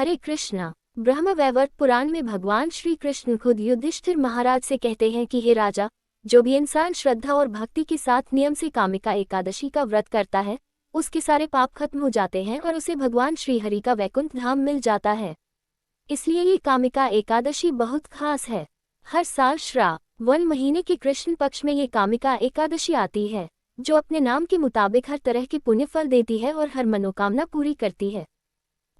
हरे कृष्णा। ब्रह्मवैवर्त पुराण में भगवान श्री कृष्ण खुद युधिष्ठिर महाराज से कहते हैं कि हे राजा, जो भी इंसान श्रद्धा और भक्ति के साथ नियम से कामिका एकादशी का व्रत करता है, उसके सारे पाप खत्म हो जाते हैं और उसे भगवान श्री हरि का वैकुंठ धाम मिल जाता है। इसलिए ये कामिका एकादशी बहुत खास है। हर साल श्रावण महीने के कृष्ण पक्ष में ये कामिका एकादशी आती है, जो अपने नाम के मुताबिक हर तरह के पुण्य फल देती है और हर मनोकामना पूरी करती है।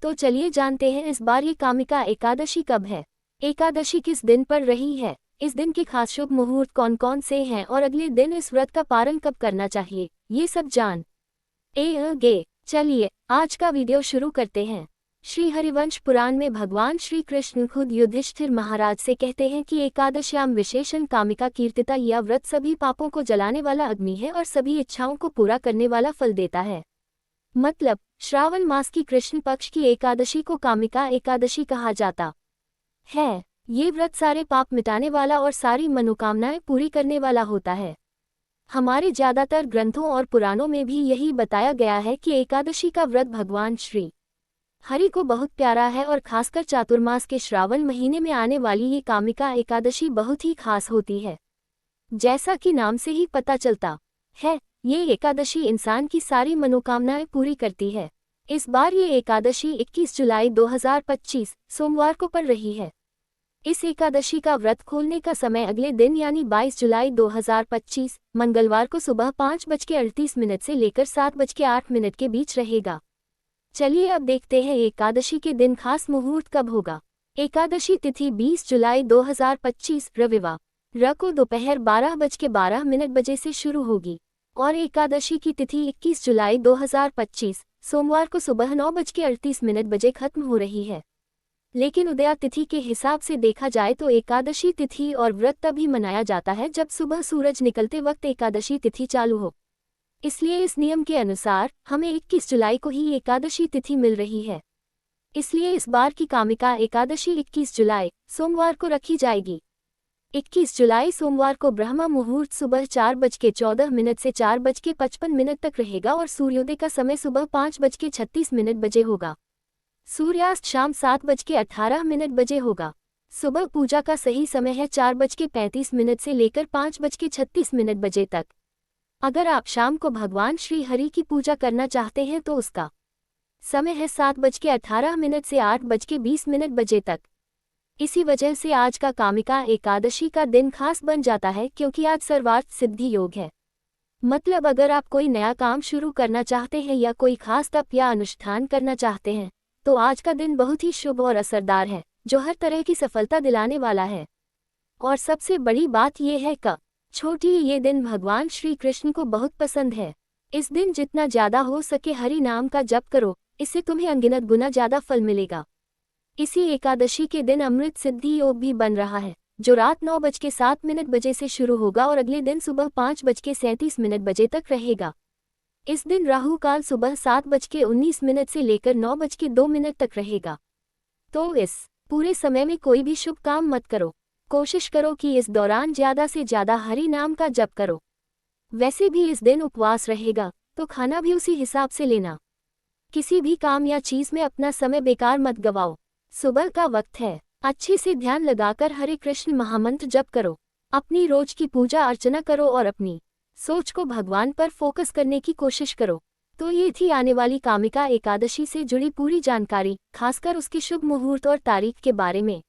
तो चलिए जानते हैं इस बार ये कामिका एकादशी कब है, एकादशी किस दिन पर रही है, इस दिन के खास शुभ मुहूर्त कौन कौन से हैं और अगले दिन इस व्रत का पारण कब करना चाहिए, ये सब जान गे। चलिए आज का वीडियो शुरू करते हैं। श्री हरिवंश पुराण में भगवान श्री कृष्ण खुद युधिष्ठिर महाराज से कहते हैं कि एकादश्याम विशेषण कामिका कीर्तिता यह व्रत सभी पापों को जलाने वाला अग्नि है और सभी इच्छाओं को पूरा करने वाला फल देता है। मतलब श्रावण मास की कृष्ण पक्ष की एकादशी को कामिका एकादशी कहा जाता है। ये व्रत सारे पाप मिटाने वाला और सारी मनोकामनाएं पूरी करने वाला होता है। हमारे ज्यादातर ग्रंथों और पुराणों में भी यही बताया गया है कि एकादशी का व्रत भगवान श्री हरि को बहुत प्यारा है और खासकर चातुर्मास के श्रावण महीने में आने वाली ये कामिका एकादशी बहुत ही खास होती है। जैसा कि नाम से ही पता चलता है, ये एकादशी इंसान की सारी मनोकामनाएं पूरी करती है। इस बार ये एकादशी 21 जुलाई 2025 सोमवार को पड़ रही है। इस एकादशी का व्रत खोलने का समय अगले दिन यानी 22 जुलाई 2025 मंगलवार को सुबह 5:38 से लेकर 7:08 के बीच रहेगा। चलिए अब देखते हैं एकादशी के दिन खास मुहूर्त कब होगा। एकादशी तिथि 20 जुलाई 2025 रविवार र को दोपहर 12:12 से शुरू होगी और एकादशी की तिथि 21 जुलाई 2025 सोमवार को सुबह 9:38 खत्म हो रही है। लेकिन उदया तिथि के हिसाब से देखा जाए तो एकादशी तिथि और व्रत तभी मनाया जाता है जब सुबह सूरज निकलते वक्त एकादशी तिथि चालू हो। इसलिए इस नियम के अनुसार हमें 21 जुलाई को ही एकादशी तिथि मिल रही है। इसलिए इस बार की कामिका एकादशी 21 जुलाई सोमवार को रखी जाएगी। 21 जुलाई सोमवार को ब्रह्म मुहूर्त सुबह 4:14 से 4:55 तक रहेगा और सूर्योदय का समय सुबह 5:36 होगा। सूर्यास्त शाम 7:18 होगा। सुबह पूजा का सही समय है 4:35 से लेकर 5:36 तक। अगर आप शाम को भगवान श्री हरि की पूजा करना चाहते हैं तो उसका समय है 7:18 से 8:20 तक। इसी वजह से आज का कामिका एकादशी का दिन खास बन जाता है क्योंकि आज सर्वार्थ सिद्धि योग है। मतलब अगर आप कोई नया काम शुरू करना चाहते हैं या कोई खास तप या अनुष्ठान करना चाहते हैं तो आज का दिन बहुत ही शुभ और असरदार है, जो हर तरह की सफलता दिलाने वाला है। और सबसे बड़ी बात यह है कि छोटी ये दिन भगवान श्री कृष्ण को बहुत पसंद है। इस दिन जितना ज्यादा हो सके हरि नाम का जप करो, इससे तुम्हें अनगिनत गुना ज्यादा फल मिलेगा। इसी एकादशी के दिन अमृत सिद्धि योग भी बन रहा है, जो रात 9:07 से शुरू होगा और अगले दिन सुबह 5:37 तक रहेगा। इस दिन राहु काल सुबह 7:19 से लेकर 9:02 तक रहेगा। तो इस पूरे समय में कोई भी शुभ काम मत करो। कोशिश करो कि इस दौरान ज्यादा से ज्यादा हरि नाम का जप करो। वैसे भी इस दिन उपवास रहेगा तो खाना भी उसी हिसाब से लेना। किसी भी काम या चीज में अपना समय बेकार मत गवाओ। सुबह का वक्त है, अच्छे से ध्यान लगाकर हरे कृष्ण महामंत्र जप करो। अपनी रोज की पूजा अर्चना करो और अपनी सोच को भगवान पर फोकस करने की कोशिश करो। तो ये थी आने वाली कामिका एकादशी से जुड़ी पूरी जानकारी, खासकर उसके शुभ मुहूर्त और तारीख के बारे में।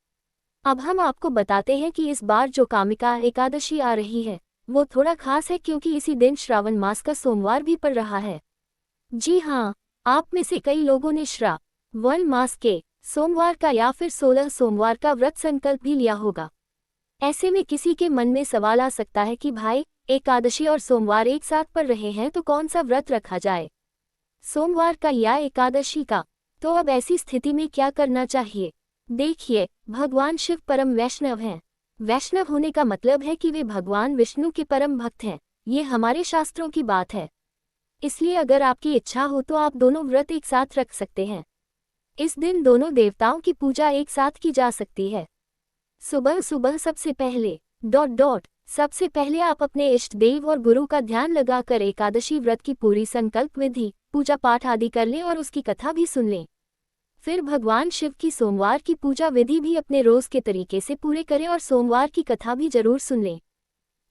अब हम आपको बताते हैं कि इस बार जो कामिका एकादशी आ रही है वो थोड़ा खास है क्योंकि इसी दिन श्रावण मास का सोमवार भी पड़ रहा है। जी हाँ, आप में से कई लोगों ने श्रावण मास के सोमवार का या फिर 16 सोमवार का व्रत संकल्प भी लिया होगा। ऐसे में किसी के मन में सवाल आ सकता है कि भाई, एकादशी और सोमवार एक साथ पड़ रहे हैं तो कौन सा व्रत रखा जाए, सोमवार का या एकादशी का। तो अब ऐसी स्थिति में क्या करना चाहिए? देखिए, भगवान शिव परम वैष्णव हैं। वैष्णव होने का मतलब है कि वे भगवान विष्णु के परम भक्त हैं। ये हमारे शास्त्रों की बात है। इसलिए अगर आपकी इच्छा हो तो आप दोनों व्रत एक साथ रख सकते हैं। इस दिन दोनों देवताओं की पूजा एक साथ की जा सकती है। सुबह सुबह सबसे पहले आप अपने इष्ट देव और गुरु का ध्यान लगाकर एकादशी व्रत की पूरी संकल्प विधि, पूजा पाठ आदि कर लें और उसकी कथा भी सुन लें। फिर भगवान शिव की सोमवार की पूजा विधि भी अपने रोज के तरीके से पूरे करें और सोमवार की कथा भी जरूर सुन लें।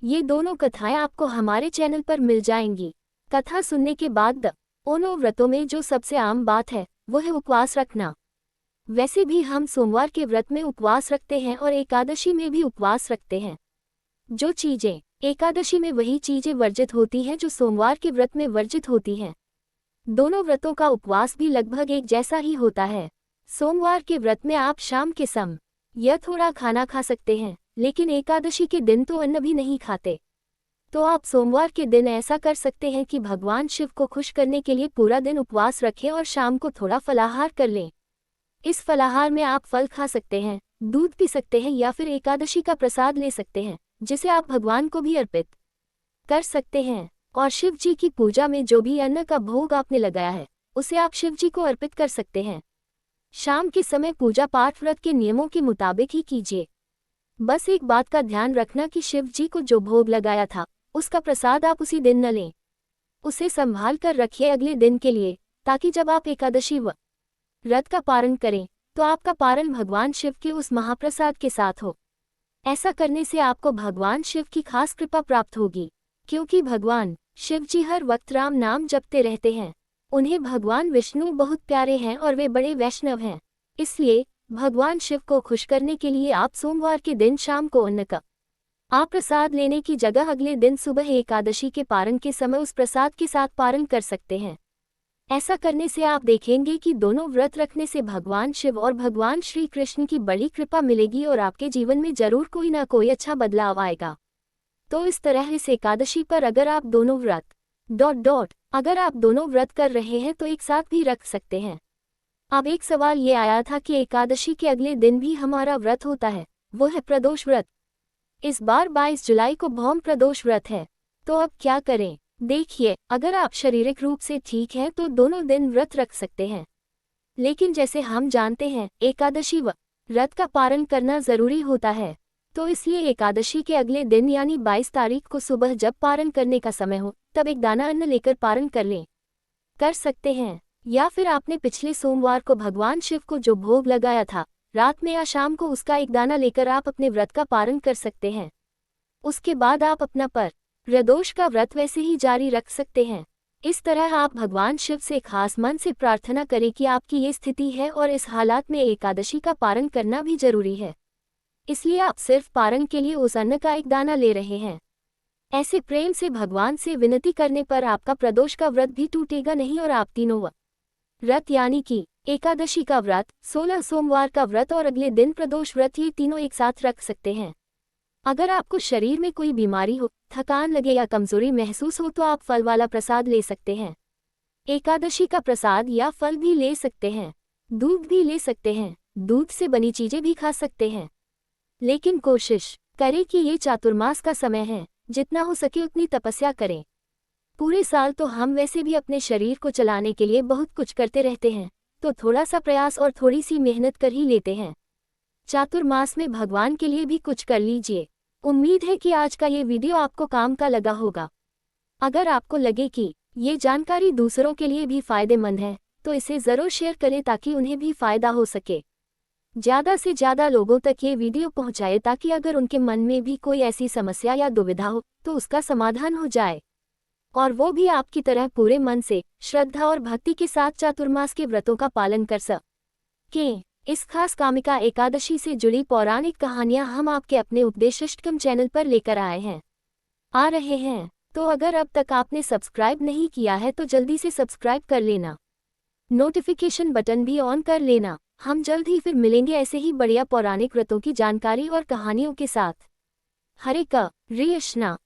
ये दोनों कथाएं आपको हमारे चैनल पर मिल जाएंगी। कथा सुनने के बाद दोनों व्रतों में जो सबसे आम बात है वो है उपवास रखना। वैसे भी हम सोमवार के व्रत में उपवास रखते हैं और एकादशी में भी उपवास रखते हैं। जो चीजें एकादशी में वही चीजें वर्जित होती हैं जो सोमवार के व्रत में वर्जित होती हैं। दोनों व्रतों का उपवास भी लगभग एक जैसा ही होता है। सोमवार के व्रत में आप शाम के समय या थोड़ा खाना खा सकते हैं, लेकिन एकादशी के दिन तो अन्न भी नहीं खाते। तो आप सोमवार के दिन ऐसा कर सकते हैं कि भगवान शिव को खुश करने के लिए पूरा दिन उपवास रखें और शाम को थोड़ा फलाहार कर लें। इस फलाहार में आप फल खा सकते हैं, दूध पी सकते हैं या फिर एकादशी का प्रसाद ले सकते हैं, जिसे आप भगवान को भी अर्पित कर सकते हैं। और शिव जी की पूजा में जो भी अन्न का भोग आपने लगाया है उसे आप शिव जी को अर्पित कर सकते हैं। शाम के समय पूजा पाठ व्रत के नियमों के मुताबिक ही कीजिए। बस एक बात का ध्यान रखना कि शिव जी को जो भोग लगाया था उसका प्रसाद आप उसी दिन न लें, उसे संभाल कर रखिए अगले दिन के लिए, ताकि जब आप एकादशी व्रत का पारण करें तो आपका पारण भगवान शिव के उस महाप्रसाद के साथ हो। ऐसा करने से आपको भगवान शिव की खास कृपा प्राप्त होगी, क्योंकि भगवान शिव जी हर वक्त राम नाम जपते रहते हैं। उन्हें भगवान विष्णु बहुत प्यारे हैं और वे बड़े वैष्णव हैं। इसलिए भगवान शिव को खुश करने के लिए आप सोमवार के दिन शाम को अन्न का आप प्रसाद लेने की जगह अगले दिन सुबह एकादशी के पारण के समय उस प्रसाद के साथ पारण कर सकते हैं। ऐसा करने से आप देखेंगे कि दोनों व्रत रखने से भगवान शिव और भगवान श्री कृष्ण की बड़ी कृपा मिलेगी और आपके जीवन में जरूर कोई ना कोई अच्छा बदलाव आएगा। तो इस तरह इस एकादशी पर अगर आप दोनों व्रत कर रहे हैं तो एक साथ भी रख सकते हैं। अब एक सवाल ये आया था कि एकादशी के अगले दिन भी हमारा व्रत होता है, वो है प्रदोष व्रत। इस बार 22 जुलाई को भौम प्रदोष व्रत है, तो अब क्या करें? देखिए, अगर आप शारीरिक रूप से ठीक हैं तो दोनों दिन व्रत रख सकते हैं, लेकिन जैसे हम जानते हैं एकादशी व्रत का पारण करना जरूरी होता है, तो इसलिए एकादशी के अगले दिन यानी 22 तारीख को सुबह जब पारण करने का समय हो तब एक दाना अन्न लेकर पारण कर सकते हैं। या फिर आपने पिछले सोमवार को भगवान शिव को जो भोग लगाया था रात में या शाम को उसका एक दाना लेकर आप अपने व्रत का पारण कर सकते हैं। उसके बाद आप अपना प्रदोष का व्रत वैसे ही जारी रख सकते हैं। इस तरह आप भगवान शिव से खास मन से प्रार्थना करें कि आपकी ये स्थिति है और इस हालात में एकादशी का पारण करना भी जरूरी है, इसलिए आप सिर्फ पारण के लिए उस अन्न का एक दाना ले रहे हैं। ऐसे प्रेम से भगवान से विनती करने पर आपका प्रदोष का व्रत भी टूटेगा नहीं और आप तीनों व्रत यानी कि एकादशी का व्रत, 16 सोमवार का व्रत और अगले दिन प्रदोष व्रत ये तीनों एक साथ रख सकते हैं। अगर आपको शरीर में कोई बीमारी हो, थकान लगे या कमजोरी महसूस हो तो आप फल वाला प्रसाद ले सकते हैं। एकादशी का प्रसाद या फल भी ले सकते हैं, दूध भी ले सकते हैं, दूध से बनी चीजें भी खा सकते हैं। लेकिन कोशिश करें कि ये चातुर्मास का समय है, जितना हो सके उतनी तपस्या करें। पूरे साल तो हम वैसे भी अपने शरीर को चलाने के लिए बहुत कुछ करते रहते हैं, तो थोड़ा सा प्रयास और थोड़ी सी मेहनत कर ही लेते हैं। चातुर्मास में भगवान के लिए भी कुछ कर लीजिए। उम्मीद है कि आज का ये वीडियो आपको काम का लगा होगा। अगर आपको लगे कि ये जानकारी दूसरों के लिए भी फायदेमंद है तो इसे ज़रूर शेयर करें ताकि उन्हें भी फायदा हो सके। ज़्यादा से ज़्यादा लोगों तक ये वीडियो पहुंचाए ताकि अगर उनके मन में भी कोई ऐसी समस्या या दुविधा हो तो उसका समाधान हो जाए और वो भी आपकी तरह पूरे मन से, श्रद्धा और भक्ति के साथ चातुर्मास के व्रतों का पालन कर सकें। इस खास कामिका एकादशी से जुड़ी पौराणिक कहानियां हम आपके अपने उपदेशिष्टकम चैनल पर लेकर आ रहे हैं। तो अगर अब तक आपने सब्सक्राइब नहीं किया है तो जल्दी से सब्सक्राइब कर लेना, नोटिफिकेशन बटन भी ऑन कर लेना। हम जल्द ही फिर मिलेंगे ऐसे ही बढ़िया पौराणिक व्रतों की जानकारी और कहानियों के साथ। हरे कृष्णा।